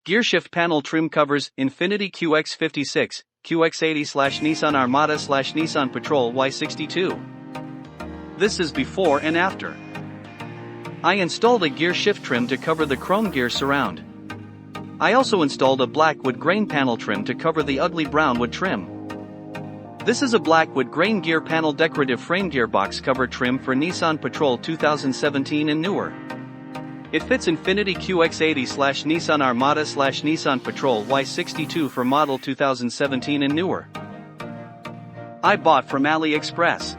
Gearshift panel trim covers Infiniti QX56, QX80/Nissan Armada/Nissan Patrol Y62. This is before and after. I installed a gear shift trim to cover the chrome gear surround. I also installed a black wood grain panel trim to cover the ugly brown wood trim. This is a black wood grain gear panel decorative frame gearbox cover trim for Nissan Patrol 2017 and newer. It fits Infiniti QX80/Nissan Armada/Nissan Patrol Y62 for model 2017 and newer. I bought from AliExpress.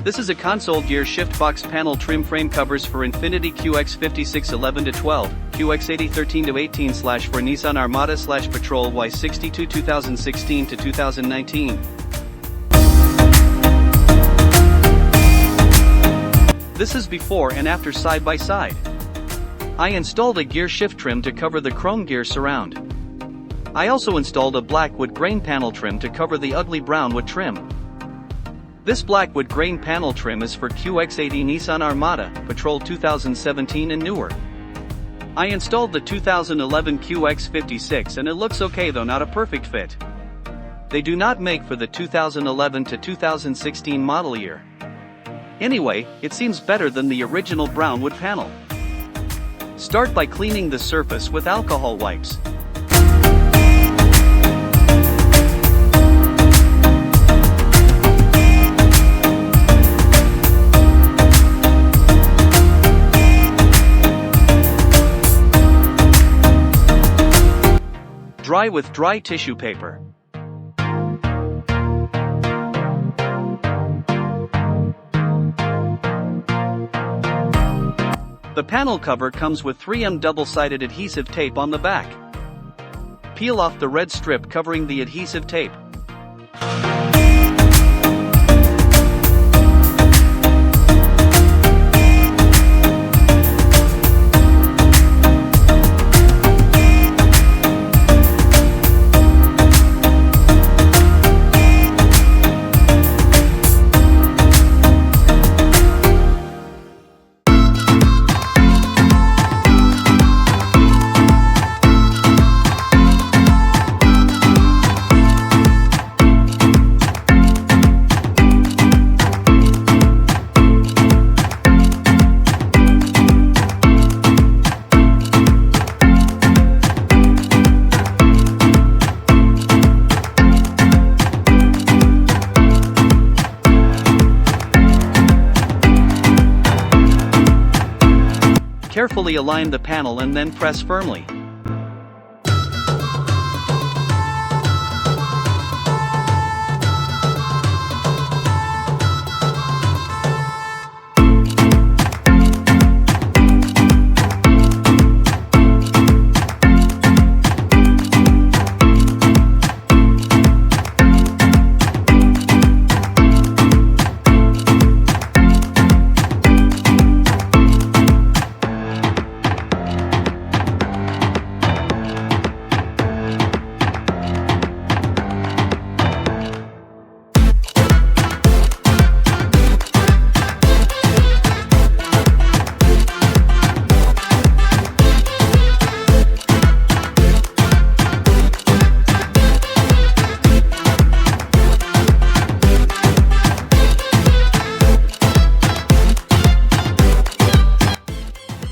This is a console gear shift box panel trim frame covers for Infiniti QX56 11-12, QX80 13-18/ for Nissan Armada/Patrol Y62 2016-2019. This is before and after side by side. I installed a gear shift trim to cover the chrome gear surround. I also installed a black wood grain panel trim to cover the ugly brown wood trim. This black wood grain panel trim is for QX80 Nissan Armada, Patrol 2017 and newer. I installed the 2011 QX56 and it looks okay though not a perfect fit. They do not make for the 2011 to 2016 model year. Anyway, it seems better than the original brown wood panel. Start by cleaning the surface with alcohol wipes. Dry with dry tissue paper. The panel cover comes with 3M double-sided adhesive tape on the back. Peel off the red strip covering the adhesive tape. Carefully align the panel and then press firmly.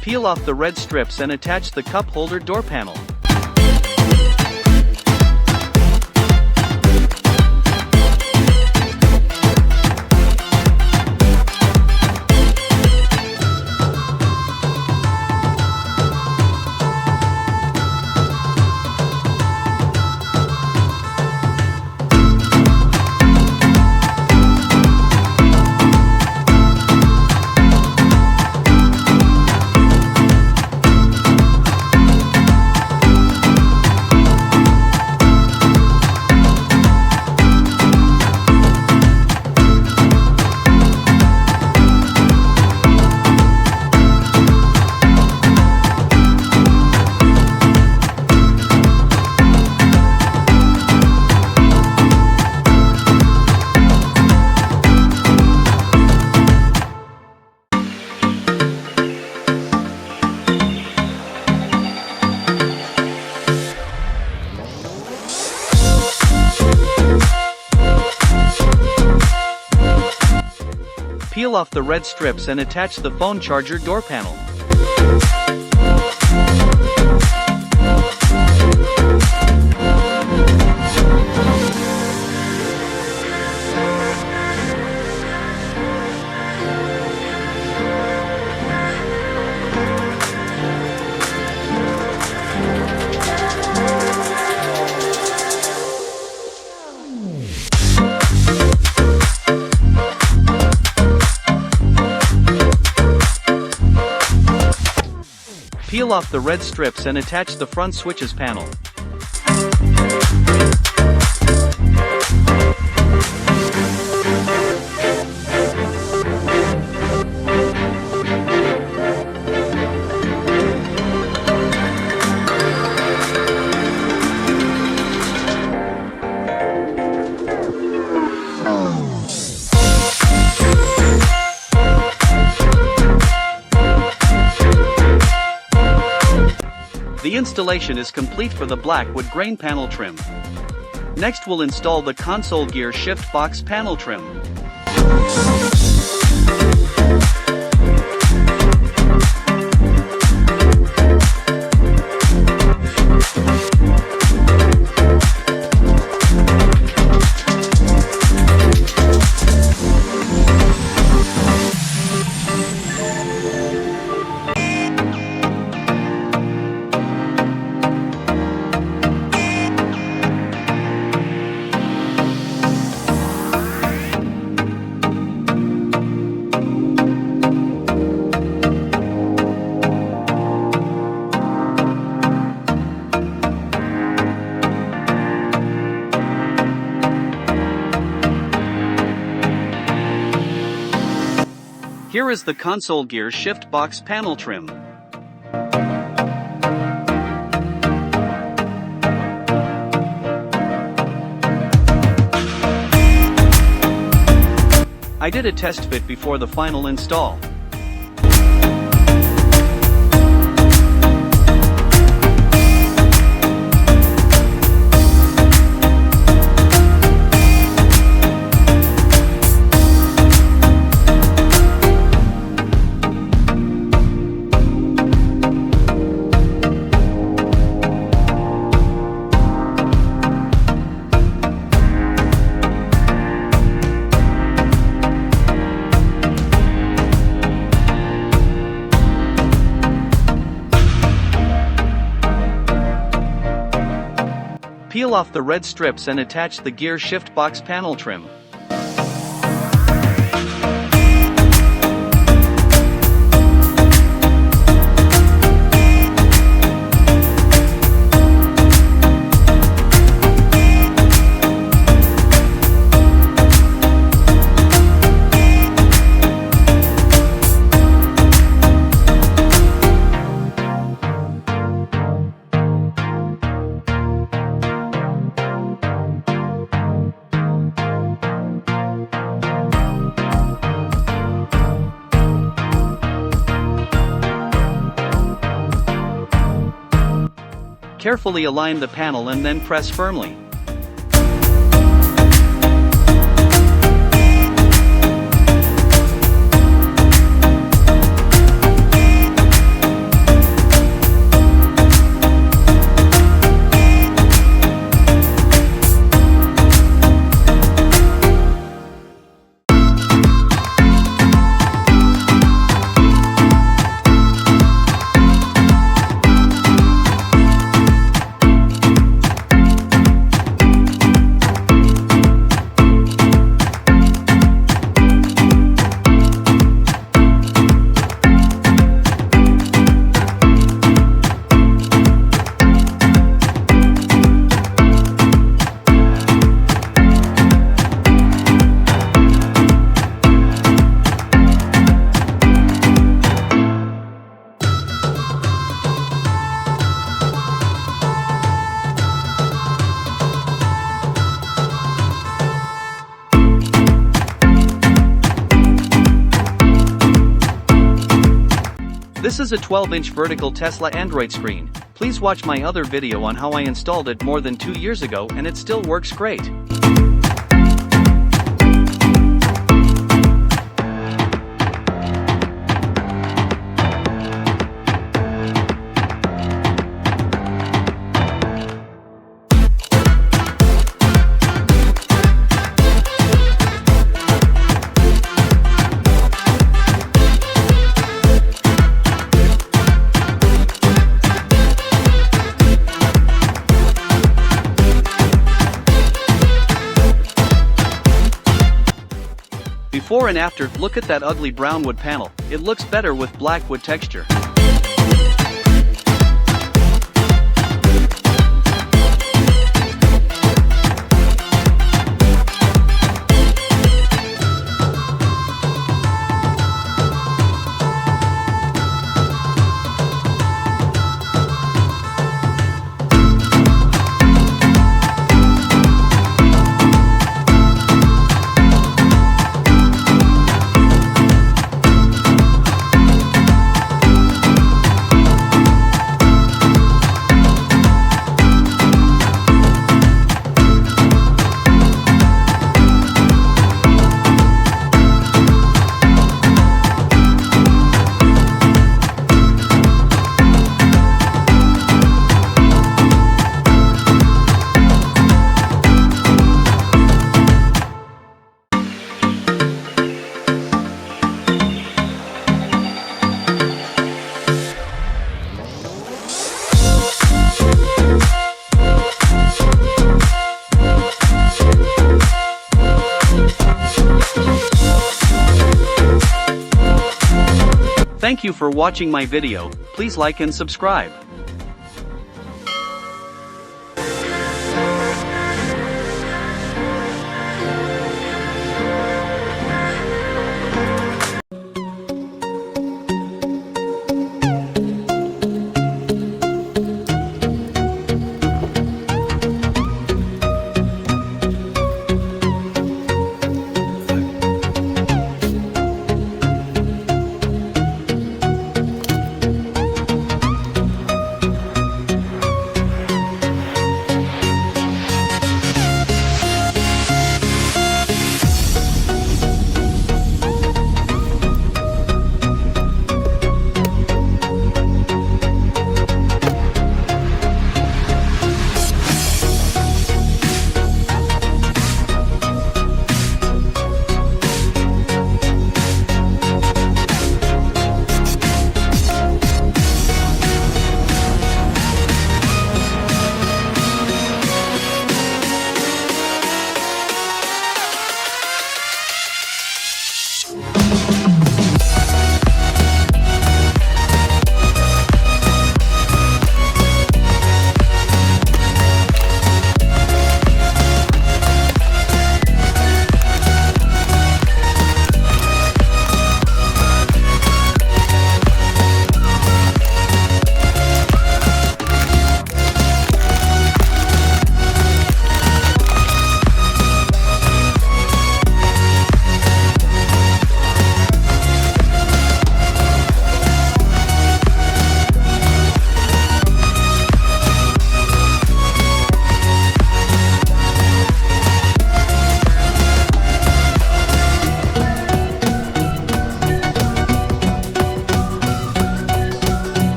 Peel off the red strips and attach the cup holder door panel. Peel off the red strips and attach the phone charger door panel. Peel off the red strips and attach the front switches panel. The installation is complete for the black wood grain panel trim. Next we'll install the console gear shift box panel trim. Here is the console gear shift box panel trim. I did a test fit before the final install. Peel off the red strips and attach the gear shift box panel trim. Carefully align the panel and then press firmly. This is a 12-inch vertical Tesla Android screen. Please watch my other video on how I installed it more than 2 years ago and it still works great. Before and after, look at that ugly brown wood panel, it looks better with black wood texture. Thank you for watching my video. Please like and subscribe.